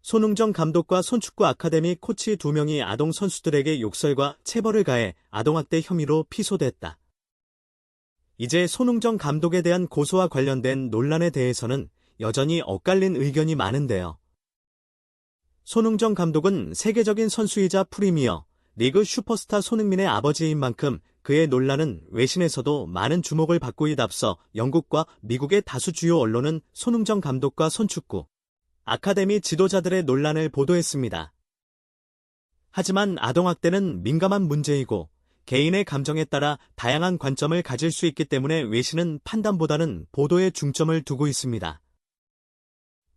손흥정 감독과 손축구 아카데미 코치 2명이 아동 선수들에게 욕설과 체벌을 가해 아동학대 혐의로 피소됐다. 이제 손흥정 감독에 대한 고소와 관련된 논란에 대해서는 여전히 엇갈린 의견이 많은데요. 손흥정 감독은 세계적인 선수이자 프리미어 리그 슈퍼스타 손흥민의 아버지인 만큼 그의 논란은 외신에서도 많은 주목을 받고 앞서 영국과 미국의 다수 주요 언론은 손흥정 감독과 손축구 아카데미 지도자들의 논란을 보도했습니다. 하지만 아동학대는 민감한 문제이고 개인의 감정에 따라 다양한 관점을 가질 수 있기 때문에 외신은 판단보다는 보도에 중점을 두고 있습니다.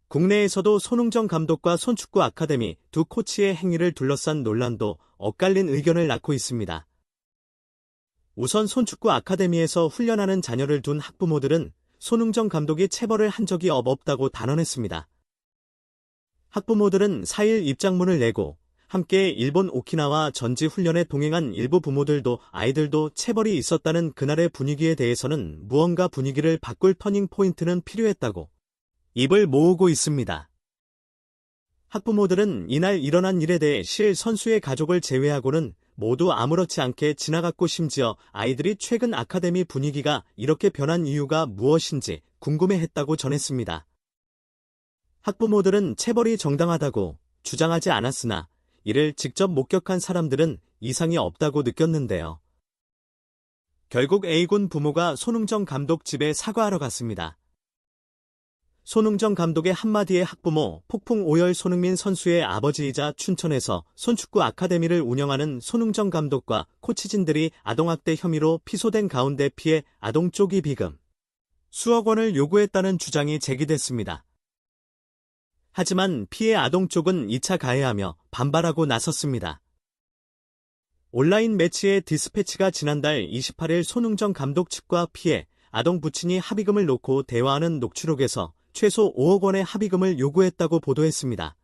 국내에서도 손흥정 감독과 손축구 아카데미 두 코치의 행위를 둘러싼 논란도 엇갈린 의견을 낳고 있습니다. 우선 손축구 아카데미에서 훈련하는 자녀를 둔 학부모들은 손흥정 감독이 체벌을 한 적이 없다고 단언했습니다. 학부모들은 4일 입장문을 내고 함께 일본 오키나와 전지 훈련에 동행한 일부 부모들도 아이들도 체벌이 있었다는 그날의 분위기에 대해서는 무언가 분위기를 바꿀 터닝 포인트는 필요했다고 입을 모으고 있습니다. 학부모들은 이날 일어난 일에 대해 실 선수의 가족을 제외하고는 모두 아무렇지 않게 지나갔고 심지어 아이들이 최근 아카데미 분위기가 이렇게 변한 이유가 무엇인지 궁금해했다고 전했습니다. 학부모들은 체벌이 정당하다고 주장하지 않았으나 이를 직접 목격한 사람들은 이상이 없다고 느꼈는데요. 결국 A군 부모가 손흥정 감독 집에 사과하러 갔습니다. 손흥정 감독의 한마디에 학부모 폭풍 오열. 손흥민 선수의 아버지이자 춘천에서 손축구 아카데미를 운영하는 손흥정 감독과 코치진들이 아동학대 혐의로 피소된 가운데 피해 아동 쪽이 비금 수억 원을 요구했다는 주장이 제기됐습니다. 하지만 피해 아동 쪽은 2차 가해하며 반발하고 나섰습니다. 온라인 매체의 디스패치가 지난달 28일 손흥정 감독 측과 피해 아동 부친이 합의금을 놓고 대화하는 녹취록에서 최소 5억 원의 합의금을 요구했다고 보도했습니다.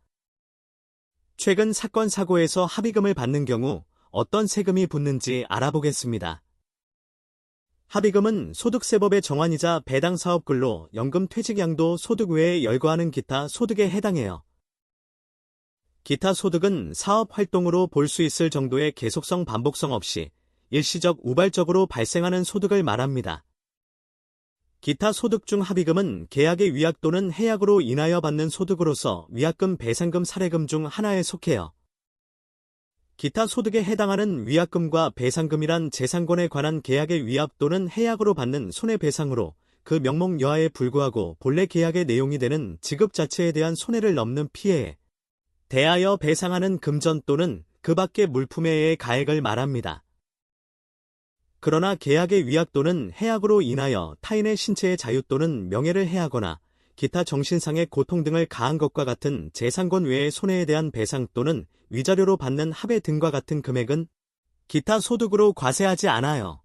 최근 사건 사고에서 합의금을 받는 경우 어떤 세금이 붙는지 알아보겠습니다. 합의금은 소득세법의 정환이자 배당 사업근로, 연금 퇴직양도 소득 외에 열거하는 기타 소득에 해당해요. 기타 소득은 사업 활동으로 볼 수 있을 정도의 계속성 반복성 없이 일시적 우발적으로 발생하는 소득을 말합니다. 기타 소득 중 합의금은 계약의 위약 또는 해약으로 인하여 받는 소득으로서 위약금, 배상금, 사례금 중 하나에 속해요. 기타 소득에 해당하는 위약금과 배상금이란 재산권에 관한 계약의 위압 또는 해약으로 받는 손해배상으로 그 명목 여하에 불구하고 본래 계약의 내용이 되는 지급 자체에 대한 손해를 넘는 피해에 대하여 배상하는 금전 또는 그 밖의 물품에 의해 가액을 말합니다. 그러나 계약의 위약 또는 해약으로 인하여 타인의 신체의 자유 또는 명예를 해하거나 기타 정신상의 고통 등을 가한 것과 같은 재산권 외의 손해에 대한 배상 또는 위자료로 받는 합의 등과 같은 금액은 기타 소득으로 과세하지 않아요.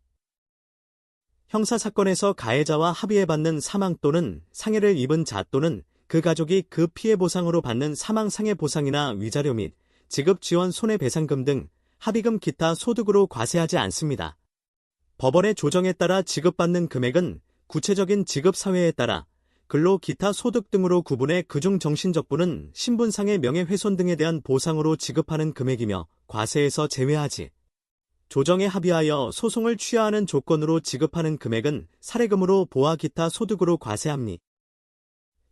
형사사건에서 가해자와 합의해 받는 사망 또는 상해를 입은 자 또는 그 가족이 그 피해 보상으로 받는 사망 상해 보상이나 위자료 및 지급 지원 손해배상금 등 합의금 기타 소득으로 과세하지 않습니다. 법원의 조정에 따라 지급받는 금액은 구체적인 지급 사회에 따라 근로 기타 소득 등으로 구분해 그중 정신적부는 신분상의 명예훼손 등에 대한 보상으로 지급하는 금액이며 과세에서 제외하지. 조정에 합의하여 소송을 취하하는 조건으로 지급하는 금액은 사례금으로 보아 기타 소득으로 과세합니다.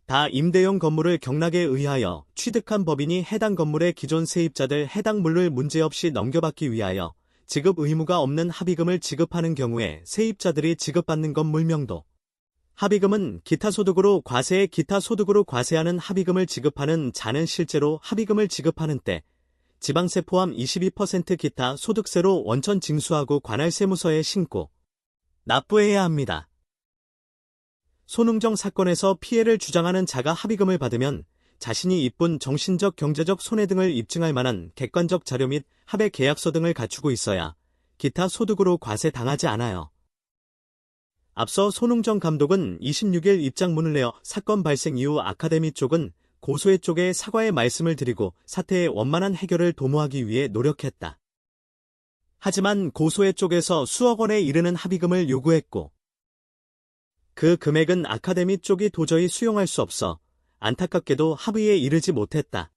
다 임대용 건물을 경락에 의하여 취득한 법인이 해당 건물의 기존 세입자들 해당 물을 문제없이 넘겨받기 위하여 지급 의무가 없는 합의금을 지급하는 경우에 세입자들이 지급받는 건물명도 합의금은 기타 소득으로 과세에 기타 소득으로 과세하는 합의금을 지급하는 자는 실제로 합의금을 지급하는 때 지방세 포함 22% 기타 소득세로 원천 징수하고 관할 세무서에 신고 납부해야 합니다. 손흥정 사건에서 피해를 주장하는 자가 합의금을 받으면 자신이 입은 정신적 경제적 손해 등을 입증할 만한 객관적 자료 및 합의 계약서 등을 갖추고 있어야 기타 소득으로 과세당하지 않아요. 앞서 손흥정 감독은 26일 입장문을 내어 사건 발생 이후 아카데미 쪽은 고소해 쪽에 사과의 말씀을 드리고 사태의 원만한 해결을 도모하기 위해 노력했다. 하지만 고소해 쪽에서 수억 원에 이르는 합의금을 요구했고 그 금액은 아카데미 쪽이 도저히 수용할 수 없어 안타깝게도 합의에 이르지 못했다.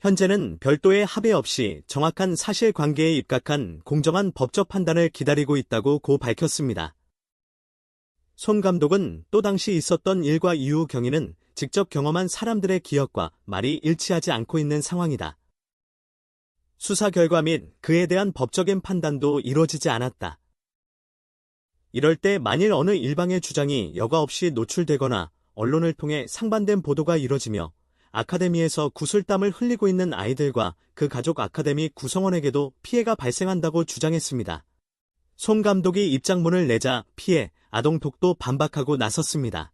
현재는 별도의 합의 없이 정확한 사실관계에 입각한 공정한 법적 판단을 기다리고 있다고 고 밝혔습니다. 손 감독은 또 당시 있었던 일과 이후 경위는 직접 경험한 사람들의 기억과 말이 일치하지 않고 있는 상황이다. 수사 결과 및 그에 대한 법적인 판단도 이루어지지 않았다. 이럴 때 만일 어느 일방의 주장이 여과 없이 노출되거나 언론을 통해 상반된 보도가 이뤄지며 아카데미에서 구슬땀을 흘리고 있는 아이들과 그 가족 아카데미 구성원에게도 피해가 발생한다고 주장했습니다. 손 감독이 입장문을 내자 피해 아동 쪽도 반박하고 나섰습니다.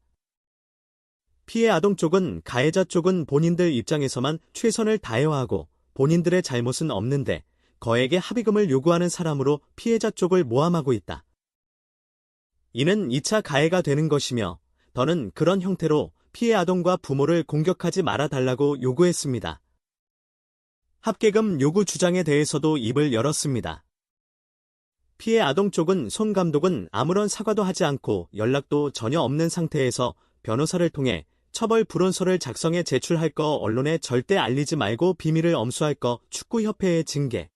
피해 아동 쪽은 가해자 쪽은 본인들 입장에서만 최선을 다해야 하고 본인들의 잘못은 없는데 거액의 합의금을 요구하는 사람으로 피해자 쪽을 모함하고 있다. 이는 2차 가해가 되는 것이며 더는 그런 형태로 피해 아동과 부모를 공격하지 말아달라고 요구했습니다. 합계금 요구 주장에 대해서도 입을 열었습니다. 피해 아동 쪽은 손 감독은 아무런 사과도 하지 않고 연락도 전혀 없는 상태에서 변호사를 통해 처벌 불원서를 작성해 제출할 거 언론에 절대 알리지 말고 비밀을 엄수할 거 축구협회에 징계,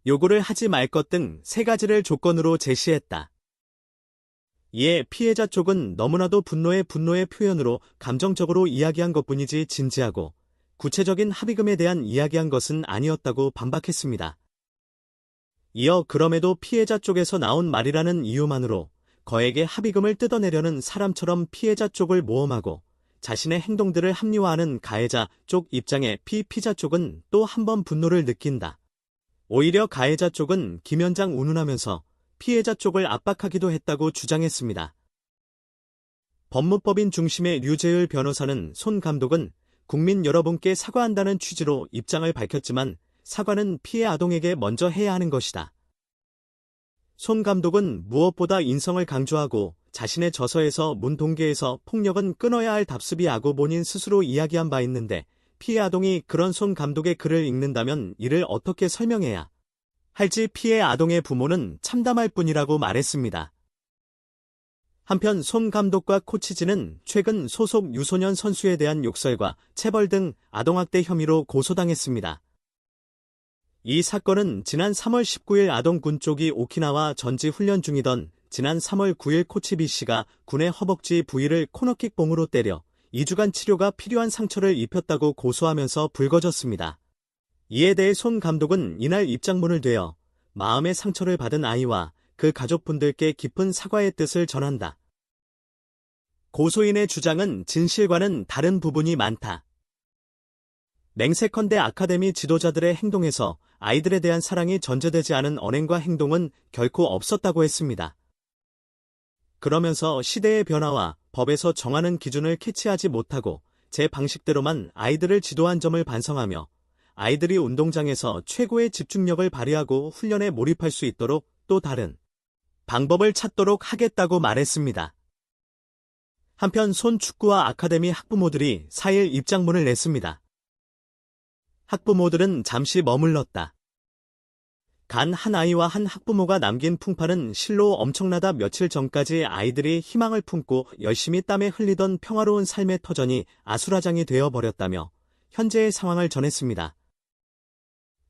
요구를 하지 말 것 등 3가지를 조건으로 제시했다. 이에 피해자 쪽은 너무나도 분노의 표현으로 감정적으로 이야기한 것뿐이지 진지하고 구체적인 합의금에 대한 이야기한 것은 아니었다고 반박했습니다. 이어 그럼에도 피해자 쪽에서 나온 말이라는 이유만으로 거액의 합의금을 뜯어내려는 사람처럼 피해자 쪽을 모험하고 자신의 행동들을 합리화하는 가해자 쪽 입장에 피피자 쪽은 또 한 번 분노를 느낀다. 오히려 가해자 쪽은 김연장 운운하면서 피해자 쪽을 압박하기도 했다고 주장했습니다. 법무법인 중심의 류재을 변호사는 손 감독은 국민 여러분께 사과한다는 취지로 입장을 밝혔지만 사과는 피해 아동에게 먼저 해야 하는 것이다. 손 감독은 무엇보다 인성을 강조하고 자신의 저서에서 문 동계에서 폭력은 끊어야 할 답습이 하고 본인 스스로 이야기한 바 있는데 피해 아동이 그런 손 감독의 글을 읽는다면 이를 어떻게 설명해야 할지 피해 아동의 부모는 참담할 뿐이라고 말했습니다. 한편 손 감독과 코치진은 최근 소속 유소년 선수에 대한 욕설과 체벌 등 아동학대 혐의로 고소당했습니다. 이 사건은 지난 3월 19일 아동군 쪽이 오키나와 전지 훈련 중이던 지난 3월 9일 코치 B씨가 군의 허벅지 부위를 코너킥 봉으로 때려 2주간 치료가 필요한 상처를 입혔다고 고소하면서 불거졌습니다. 이에 대해 손 감독은 이날 입장문을 내어 마음의 상처를 받은 아이와 그 가족분들께 깊은 사과의 뜻을 전한다. 고소인의 주장은 진실과는 다른 부분이 많다. 맹세컨대 아카데미 지도자들의 행동에서 아이들에 대한 사랑이 전제되지 않은 언행과 행동은 결코 없었다고 했습니다. 그러면서 시대의 변화와 법에서 정하는 기준을 캐치하지 못하고 제 방식대로만 아이들을 지도한 점을 반성하며 아이들이 운동장에서 최고의 집중력을 발휘하고 훈련에 몰입할 수 있도록 또 다른 방법을 찾도록 하겠다고 말했습니다. 한편 손 축구와 아카데미 학부모들이 4일 입장문을 냈습니다. 학부모들은 잠시 머물렀다. 간 한 아이와 한 학부모가 남긴 풍파는 실로 엄청나다. 며칠 전까지 아이들이 희망을 품고 열심히 땀에 흘리던 평화로운 삶의 터전이 아수라장이 되어버렸다며 현재의 상황을 전했습니다.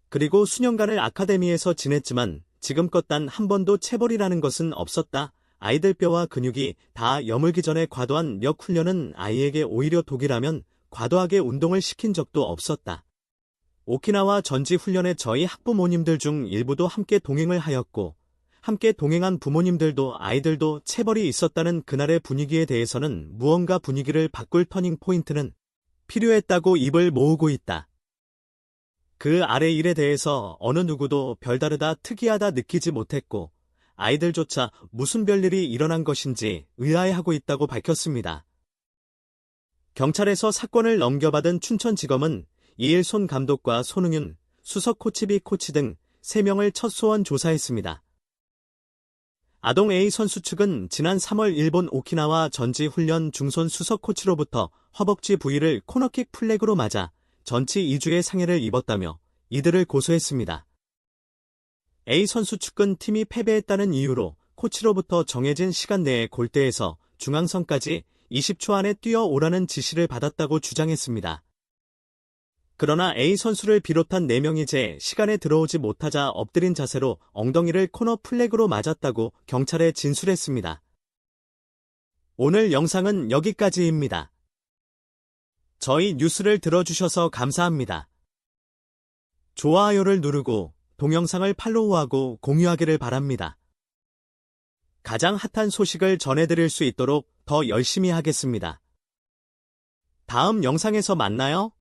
그리고 수년간을 아카데미에서 지냈지만 지금껏 단 한 번도 체벌이라는 것은 없었다. 아이들 뼈와 근육이 다 여물기 전에 과도한 력 훈련은 아이에게 오히려 독이라면 과도하게 운동을 시킨 적도 없었다. 오키나와 전지 훈련에 저희 학부모님들 중 일부도 함께 동행을 하였고 함께 동행한 부모님들도 아이들도 체벌이 있었다는 그날의 분위기에 대해서는 무언가 분위기를 바꿀 터닝 포인트는 필요했다고 입을 모으고 있다. 그 아래 일에 대해서 어느 누구도 별다르다 특이하다 느끼지 못했고 아이들조차 무슨 별일이 일어난 것인지 의아해하고 있다고 밝혔습니다. 경찰에서 사건을 넘겨받은 춘천지검은 2일 손 감독과 손흥윤, 수석 코치 B 코치 등 3명을 첫 소환 조사했습니다. 아동 A 선수 측은 지난 3월 일본 오키나와 전지 훈련 중손 수석 코치로부터 허벅지 부위를 코너킥 플렉으로 맞아 전치 2주의 상해를 입었다며 이들을 고소했습니다. A 선수 측은 팀이 패배했다는 이유로 코치로부터 정해진 시간 내에 골대에서 중앙선까지 20초 안에 뛰어오라는 지시를 받았다고 주장했습니다. 그러나 A 선수를 비롯한 4명이 제 시간에 들어오지 못하자 엎드린 자세로 엉덩이를 코너 플래그로 맞았다고 경찰에 진술했습니다. 오늘 영상은 여기까지입니다. 저희 뉴스를 들어주셔서 감사합니다. 좋아요를 누르고 동영상을 팔로우하고 공유하기를 바랍니다. 가장 핫한 소식을 전해드릴 수 있도록 더 열심히 하겠습니다. 다음 영상에서 만나요.